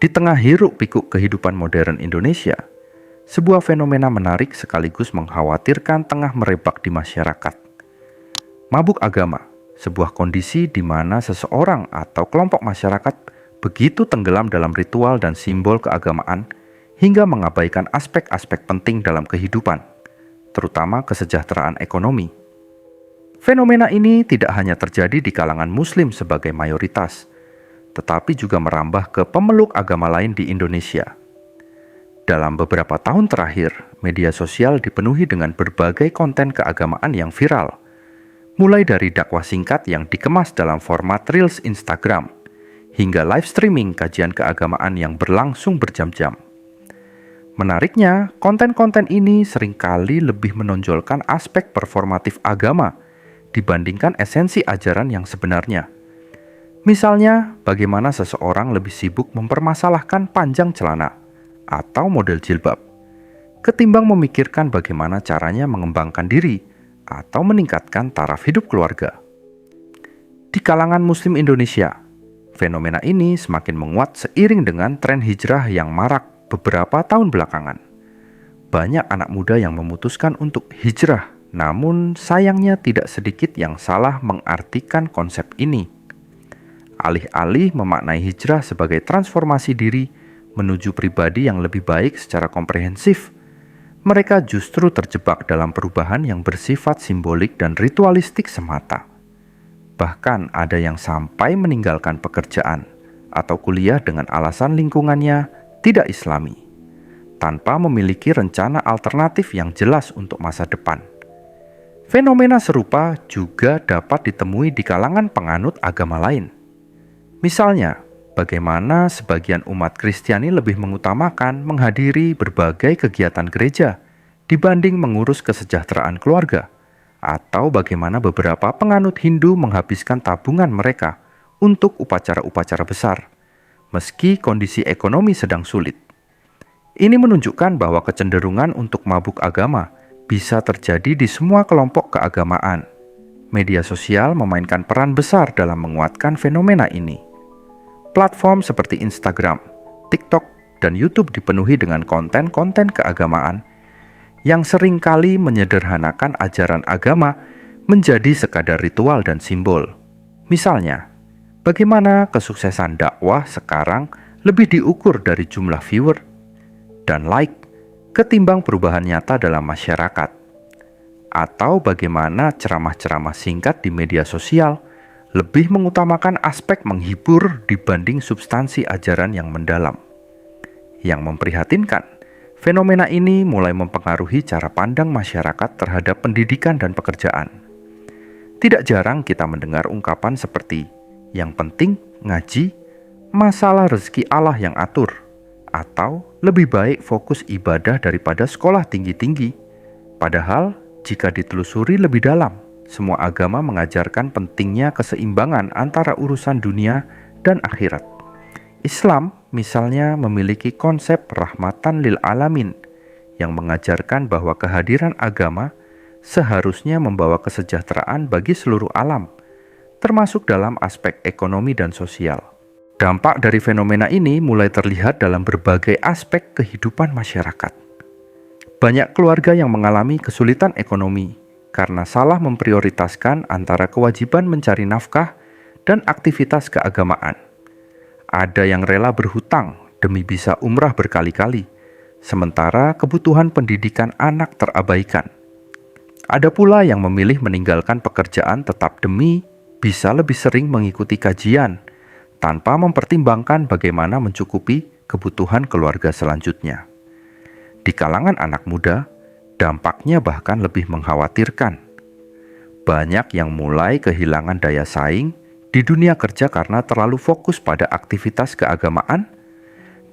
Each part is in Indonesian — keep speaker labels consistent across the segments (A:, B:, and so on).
A: Di tengah hiruk-pikuk kehidupan modern Indonesia, sebuah fenomena menarik sekaligus mengkhawatirkan tengah merebak di masyarakat. Mabuk agama, sebuah kondisi di mana seseorang atau kelompok masyarakat begitu tenggelam dalam ritual dan simbol keagamaan hingga mengabaikan aspek-aspek penting dalam kehidupan, terutama kesejahteraan ekonomi. Fenomena ini tidak hanya terjadi di kalangan Muslim sebagai mayoritas, tetapi juga merambah ke pemeluk agama lain di Indonesia. Dalam beberapa tahun terakhir, media sosial dipenuhi dengan berbagai konten keagamaan yang viral, mulai dari dakwah singkat yang dikemas dalam format Reels Instagram, hingga live streaming kajian keagamaan yang berlangsung berjam-jam. Menariknya, konten-konten ini seringkali lebih menonjolkan aspek performatif agama dibandingkan esensi ajaran yang sebenarnya. Misalnya, bagaimana seseorang lebih sibuk mempermasalahkan panjang celana atau model jilbab, ketimbang memikirkan bagaimana caranya mengembangkan diri atau meningkatkan taraf hidup keluarga. Di kalangan Muslim Indonesia, fenomena ini semakin menguat seiring dengan tren hijrah yang marak beberapa tahun belakangan. Banyak anak muda yang memutuskan untuk hijrah, namun sayangnya tidak sedikit yang salah mengartikan konsep ini. Alih-alih memaknai hijrah sebagai transformasi diri menuju pribadi yang lebih baik secara komprehensif, mereka justru terjebak dalam perubahan yang bersifat simbolik dan ritualistik semata. Bahkan ada yang sampai meninggalkan pekerjaan atau kuliah dengan alasan lingkungannya tidak Islami, tanpa memiliki rencana alternatif yang jelas untuk masa depan. Fenomena serupa juga dapat ditemui di kalangan penganut agama lain. Misalnya, bagaimana sebagian umat Kristiani lebih mengutamakan menghadiri berbagai kegiatan gereja dibanding mengurus kesejahteraan keluarga, atau bagaimana beberapa penganut Hindu menghabiskan tabungan mereka untuk upacara-upacara besar, meski kondisi ekonomi sedang sulit. Ini menunjukkan bahwa kecenderungan untuk mabuk agama bisa terjadi di semua kelompok keagamaan. Media sosial memainkan peran besar dalam menguatkan fenomena ini. Platform seperti Instagram, TikTok, dan YouTube dipenuhi dengan konten-konten keagamaan yang seringkali menyederhanakan ajaran agama menjadi sekadar ritual dan simbol. Misalnya, bagaimana kesuksesan dakwah sekarang lebih diukur dari jumlah viewer dan like ketimbang perubahan nyata dalam masyarakat. Atau bagaimana ceramah-ceramah singkat di media sosial lebih mengutamakan aspek menghibur dibanding substansi ajaran yang mendalam. Yang memprihatinkan, fenomena ini mulai mempengaruhi cara pandang masyarakat terhadap pendidikan dan pekerjaan. Tidak jarang kita mendengar ungkapan seperti, yang penting ngaji, masalah rezeki Allah yang atur, atau lebih baik fokus ibadah daripada sekolah tinggi-tinggi. Padahal, jika ditelusuri lebih dalam, semua agama mengajarkan pentingnya keseimbangan antara urusan dunia dan akhirat. Islam misalnya memiliki konsep rahmatan lil alamin yang mengajarkan bahwa kehadiran agama seharusnya membawa kesejahteraan bagi seluruh alam, termasuk dalam aspek ekonomi dan sosial. Dampak dari fenomena ini mulai terlihat dalam berbagai aspek kehidupan masyarakat. Banyak keluarga yang mengalami kesulitan ekonomi karena salah memprioritaskan antara kewajiban mencari nafkah dan aktivitas keagamaan. Ada yang rela berhutang demi bisa umrah berkali-kali, sementara kebutuhan pendidikan anak terabaikan. Ada pula yang memilih meninggalkan pekerjaan tetap demi bisa lebih sering mengikuti kajian, tanpa mempertimbangkan bagaimana mencukupi kebutuhan keluarga selanjutnya. Di kalangan anak muda, dampaknya bahkan lebih mengkhawatirkan. Banyak yang mulai kehilangan daya saing di dunia kerja karena terlalu fokus pada aktivitas keagamaan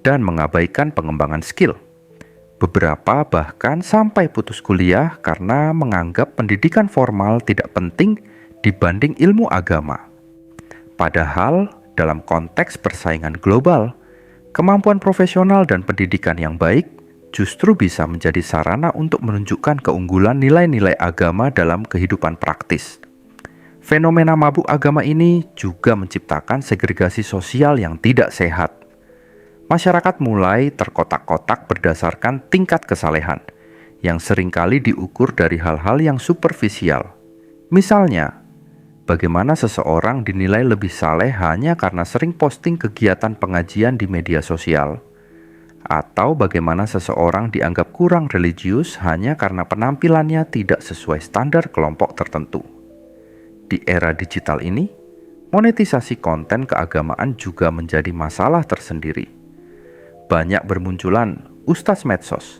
A: dan mengabaikan pengembangan skill. Beberapa bahkan sampai putus kuliah karena menganggap pendidikan formal tidak penting dibanding ilmu agama. Padahal dalam konteks persaingan global, kemampuan profesional dan pendidikan yang baik justru bisa menjadi sarana untuk menunjukkan keunggulan nilai-nilai agama dalam kehidupan praktis. Fenomena mabuk agama ini juga menciptakan segregasi sosial yang tidak sehat. masyarakat mulai terkotak-kotak berdasarkan tingkat kesalehan, yang seringkali diukur dari hal-hal yang superficial. Misalnya, bagaimana seseorang dinilai lebih saleh hanya karena sering posting kegiatan pengajian di media sosial, atau bagaimana seseorang dianggap kurang religius hanya karena penampilannya tidak sesuai standar kelompok tertentu. Di era digital ini, monetisasi konten keagamaan juga menjadi masalah tersendiri. Banyak bermunculan ustaz medsos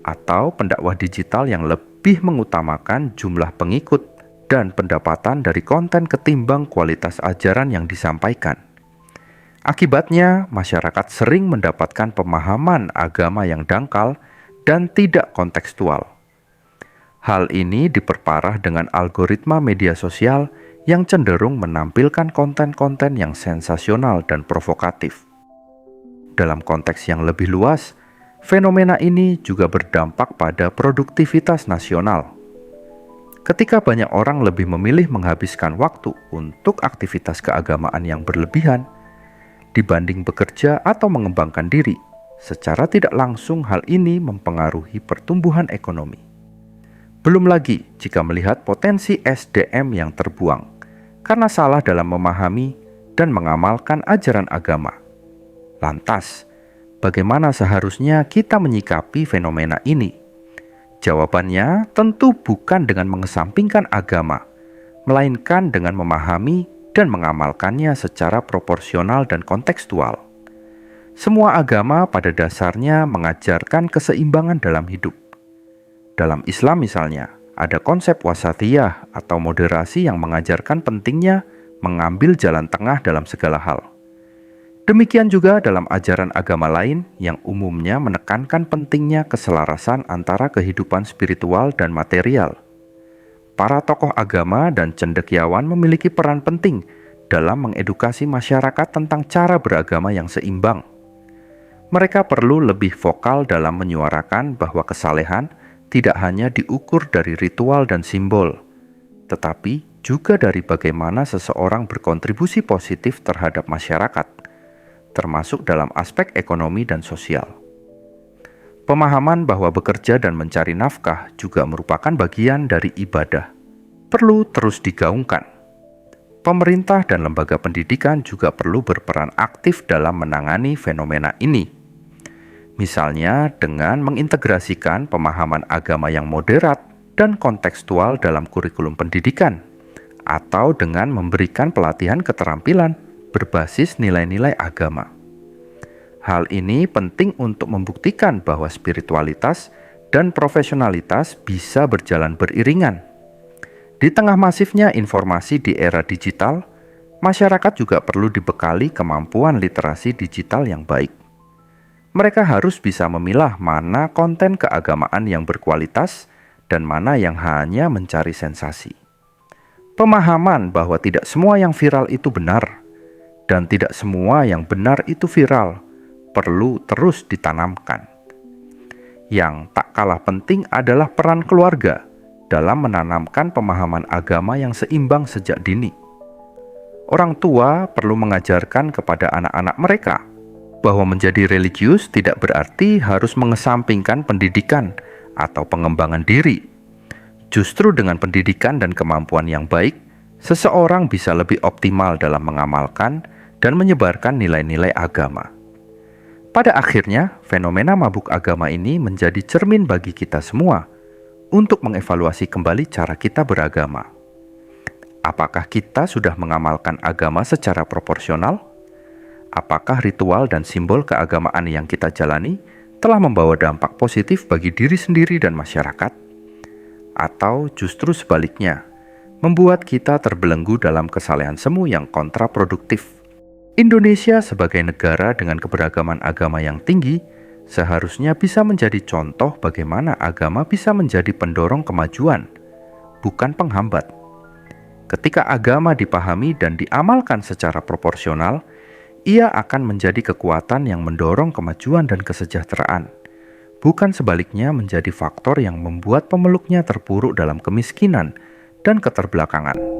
A: atau pendakwah digital yang lebih mengutamakan jumlah pengikut dan pendapatan dari konten ketimbang kualitas ajaran yang disampaikan. Akibatnya, masyarakat sering mendapatkan pemahaman agama yang dangkal dan tidak kontekstual. Hal ini diperparah dengan algoritma media sosial yang cenderung menampilkan konten-konten yang sensasional dan provokatif. Dalam konteks yang lebih luas, fenomena ini juga berdampak pada produktivitas nasional. Ketika banyak orang lebih memilih menghabiskan waktu untuk aktivitas keagamaan yang berlebihan dibanding bekerja atau mengembangkan diri, secara tidak langsung hal ini mempengaruhi pertumbuhan ekonomi. Belum lagi jika melihat potensi SDM yang terbuang karena salah dalam memahami dan mengamalkan ajaran agama. Lantas, bagaimana seharusnya kita menyikapi fenomena ini? Jawabannya tentu bukan dengan mengesampingkan agama, melainkan dengan memahami dan mengamalkannya secara proporsional dan kontekstual. Semua agama pada dasarnya mengajarkan keseimbangan dalam hidup. Dalam Islam misalnya, ada konsep wasatiyah atau moderasi yang mengajarkan pentingnya mengambil jalan tengah dalam segala hal. Demikian juga dalam ajaran agama lain yang umumnya menekankan pentingnya keselarasan antara kehidupan spiritual dan material. Para tokoh agama dan cendekiawan memiliki peran penting dalam mengedukasi masyarakat tentang cara beragama yang seimbang. Mereka perlu lebih vokal dalam menyuarakan bahwa kesalehan tidak hanya diukur dari ritual dan simbol, tetapi juga dari bagaimana seseorang berkontribusi positif terhadap masyarakat, termasuk dalam aspek ekonomi dan sosial. Pemahaman bahwa bekerja dan mencari nafkah juga merupakan bagian dari ibadah, perlu terus digaungkan. Pemerintah dan lembaga pendidikan juga perlu berperan aktif dalam menangani fenomena ini. Misalnya dengan mengintegrasikan pemahaman agama yang moderat dan kontekstual dalam kurikulum pendidikan, atau dengan memberikan pelatihan keterampilan berbasis nilai-nilai agama. Hal ini penting untuk membuktikan bahwa spiritualitas dan profesionalitas bisa berjalan beriringan. Di tengah masifnya informasi di era digital, masyarakat juga perlu dibekali kemampuan literasi digital yang baik. Mereka harus bisa memilah mana konten keagamaan yang berkualitas dan mana yang hanya mencari sensasi. Pemahaman bahwa tidak semua yang viral itu benar, dan tidak semua yang benar itu viral, perlu terus ditanamkan. Yang tak kalah penting adalah peran keluarga dalam menanamkan pemahaman agama yang seimbang sejak dini. Orang tua perlu mengajarkan kepada anak-anak mereka bahwa menjadi religius tidak berarti harus mengesampingkan pendidikan atau pengembangan diri. Justru dengan pendidikan dan kemampuan yang baik, seseorang bisa lebih optimal dalam mengamalkan dan menyebarkan nilai-nilai agama. Pada akhirnya, fenomena mabuk agama ini menjadi cermin bagi kita semua untuk mengevaluasi kembali cara kita beragama. Apakah kita sudah mengamalkan agama secara proporsional? Apakah ritual dan simbol keagamaan yang kita jalani telah membawa dampak positif bagi diri sendiri dan masyarakat? Atau justru sebaliknya, membuat kita terbelenggu dalam kesalehan semu yang kontraproduktif? Indonesia sebagai negara dengan keberagaman agama yang tinggi seharusnya bisa menjadi contoh bagaimana agama bisa menjadi pendorong kemajuan, bukan penghambat. Ketika agama dipahami dan diamalkan secara proporsional, ia akan menjadi kekuatan yang mendorong kemajuan dan kesejahteraan, bukan sebaliknya menjadi faktor yang membuat pemeluknya terpuruk dalam kemiskinan dan keterbelakangan.